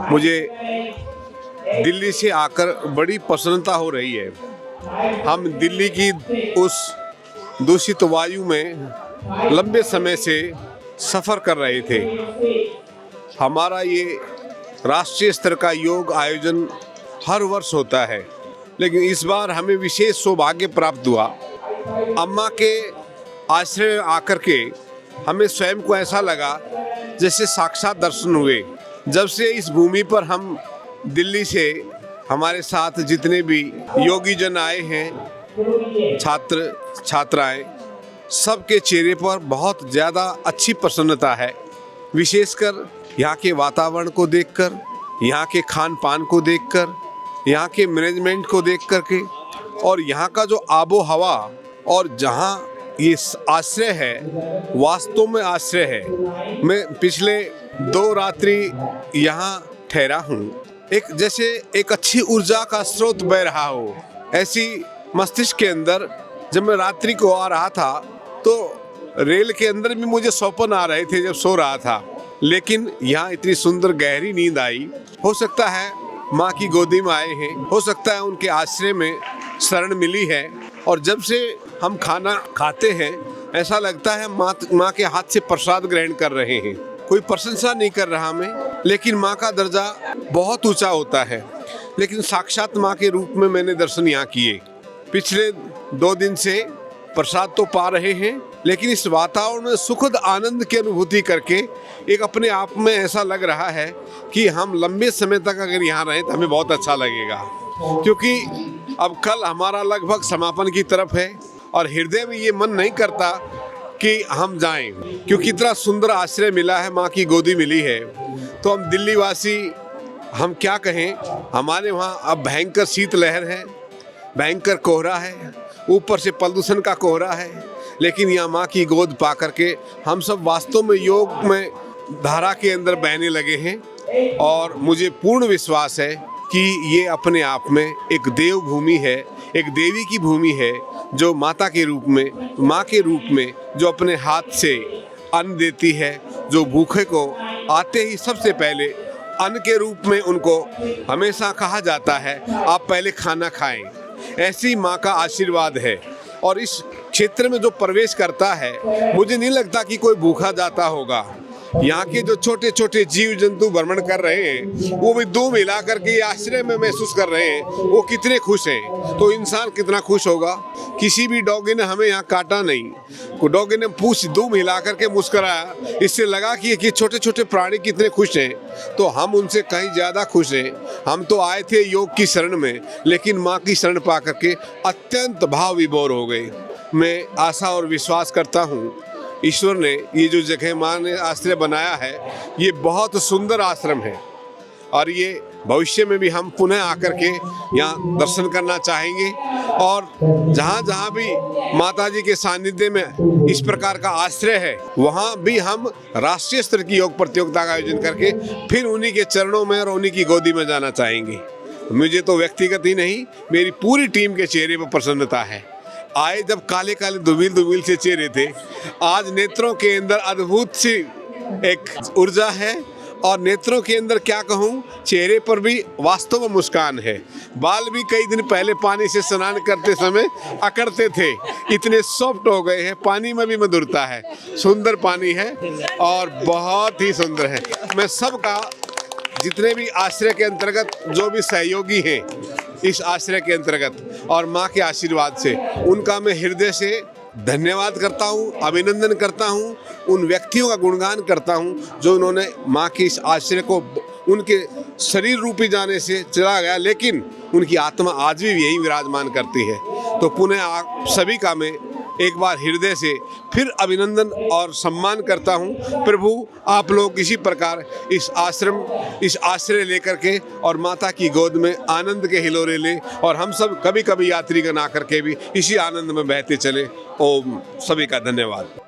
मुझे दिल्ली से आकर बड़ी प्रसन्नता हो रही है। हम दिल्ली की उस दूषित वायु में लंबे समय से सफ़र कर रहे थे। हमारा ये राष्ट्रीय स्तर का योग आयोजन हर वर्ष होता है, लेकिन इस बार हमें विशेष सौभाग्य प्राप्त हुआ। अम्मा के आश्रय आकर के हमें स्वयं को ऐसा लगा जैसे साक्षात दर्शन हुए। जब से इस भूमि पर हम दिल्ली से हमारे साथ जितने भी योगी जन आए हैं, छात्र छात्राएं, सबके चेहरे पर बहुत ज़्यादा अच्छी प्रसन्नता है। विशेषकर यहाँ के वातावरण को देखकर, यहाँ के खान पान को देखकर, यहाँ के मैनेजमेंट को देख करके और यहाँ का जो आबो हवा और जहाँ ये आश्रय है, वास्तव में आश्रय है। मैं पिछले 2 रात्रि यहाँ ठहरा हूँ। जैसे एक अच्छी ऊर्जा का स्रोत बह रहा हो, ऐसी मस्तिष्क के अंदर जब मैं रात्रि को आ रहा था तो रेल के अंदर भी मुझे स्वप्न आ रहे थे जब सो रहा था, लेकिन यहाँ इतनी सुंदर गहरी नींद आई। हो सकता है माँ की गोदी में आए हैं, हो सकता है उनके आश्रय में शरण मिली है, और जब से हम खाना खाते हैं ऐसा लगता है माँ के हाथ से प्रसाद ग्रहण कर रहे हैं। कोई प्रशंसा नहीं कर रहा मैं, लेकिन माँ का दर्जा बहुत ऊंचा होता है। लेकिन साक्षात माँ के रूप में मैंने दर्शन यहाँ किए। पिछले 2 दिन से प्रसाद तो पा रहे हैं, लेकिन इस वातावरण में सुखद आनंद की अनुभूति करके एक अपने आप में ऐसा लग रहा है कि हम लंबे समय तक अगर यहाँ रहें तो हमें बहुत अच्छा लगेगा। क्योंकि अब कल हमारा लगभग समापन की तरफ है और हृदय में ये मन नहीं करता कि हम जाएं, क्योंकि इतना सुंदर आश्रय मिला है, माँ की गोदी मिली है। तो हम दिल्ली वासी, हम क्या कहें, हमारे वहाँ अब भयंकर शीतलहर है, भयंकर कोहरा है, ऊपर से प्रदूषण का कोहरा है, लेकिन यहाँ माँ की गोद पा करके हम सब वास्तव में योग में धारा के अंदर बहने लगे हैं। और मुझे पूर्ण विश्वास है कि ये अपने आप में एक देव भूमि है, एक देवी की भूमि है, जो माता के रूप में, माँ के रूप में जो अपने हाथ से अन्न देती है, जो भूखे को आते ही सबसे पहले अन्न के रूप में उनको हमेशा कहा जाता है आप पहले खाना खाएं। ऐसी माँ का आशीर्वाद है। और इस क्षेत्र में जो प्रवेश करता है, मुझे नहीं लगता कि कोई भूखा जाता होगा। यहाँ के जो छोटे छोटे जीव जंतु भ्रमण कर रहे हैं, वो भी दो मिला करके आश्रय में महसूस कर रहे हैं, वो कितने खुश हैं। तो इंसान कितना खुश होगा। किसी भी डॉगी ने हमें यहाँ काटा नहीं, डॉगी ने पूछ दो मिला करके मुस्कुराया, इससे लगा कि छोटे छोटे प्राणी कितने खुश हैं। तो हम उनसे कहीं ज़्यादा खुश हैं। हम तो आए थे योग की शरण में, लेकिन माँ की शरण पा करके अत्यंत भाव विभोर हो गए। मैं आशा और विश्वास करता हूँ ईश्वर ने ये जो जगह माँ ने आश्रय बनाया है, ये बहुत सुंदर आश्रम है, और ये भविष्य में भी हम पुनः आकर के यहाँ दर्शन करना चाहेंगे। और जहाँ जहाँ भी माता जी के सानिध्य में इस प्रकार का आश्रय है, वहाँ भी हम राष्ट्रीय स्तर की योग प्रतियोगिता का आयोजन करके फिर उन्हीं के चरणों में और उन्हीं की गोदी में जाना चाहेंगे। मुझे तो व्यक्तिगत ही नहीं, मेरी पूरी टीम के चेहरे पर प्रसन्नता है। आए जब काले काले दुबील दुबील से चेहरे थे, आज नेत्रों के अंदर अद्भुत सी एक ऊर्जा है, और नेत्रों के अंदर क्या कहूँ, चेहरे पर भी वास्तव में मुस्कान है। बाल भी कई दिन पहले पानी से स्नान करते समय अकड़ते थे, इतने सॉफ्ट हो गए हैं। पानी में भी मधुरता है, सुंदर पानी है और बहुत ही सुंदर है। मैं सबका, जितने भी आश्रय के अंतर्गत जो भी सहयोगी हैं इस आश्रय के अंतर्गत और माँ के आशीर्वाद से, उनका मैं हृदय से धन्यवाद करता हूँ, अभिनंदन करता हूँ। उन व्यक्तियों का गुणगान करता हूँ जो उन्होंने माँ के इस आश्रय को उनके शरीर रूपी जाने से चला गया, लेकिन उनकी आत्मा आज भी यही विराजमान करती है। तो पुनः आप सभी का मैं एक बार हृदय से फिर अभिनंदन और सम्मान करता हूँ। प्रभु, आप लोग इसी प्रकार इस आश्रय लेकर के और माता की गोद में आनंद के हिलोरे लें, और हम सब कभी कभी यात्रीगण आकर के भी इसी आनंद में बहते चले। ओम। सभी का धन्यवाद।